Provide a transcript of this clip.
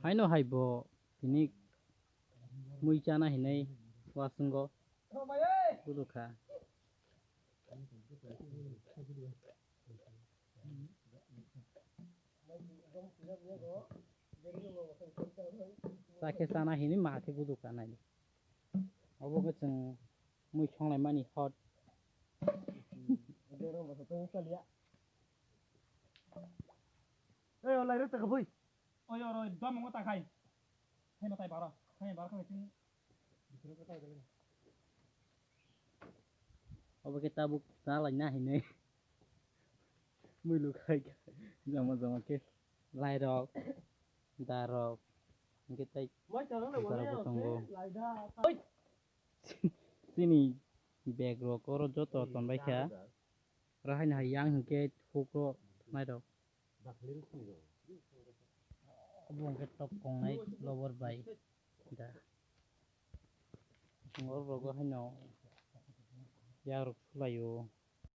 haino haibo tini mui chana hinai wasungo kuduka sake chana hini mate kuduka nai obo ke chung mui songlai mani hot ê lại rất là vui ôi rồi đó mà ta khai hay mà tay bảo rồi hay bảo không phải obo ke tabuk salai na hinai mui lukai sama ke lai rok da rok ke tai mới chờ nó là bọn Sarap nó Tunggu. lại ra Sini bag ro ko ro joto ton bai kha ra hai na yang hingke thuk ro nai dok abong ke top kong nai lower bai da ngor ro go hai no ya ro khulayo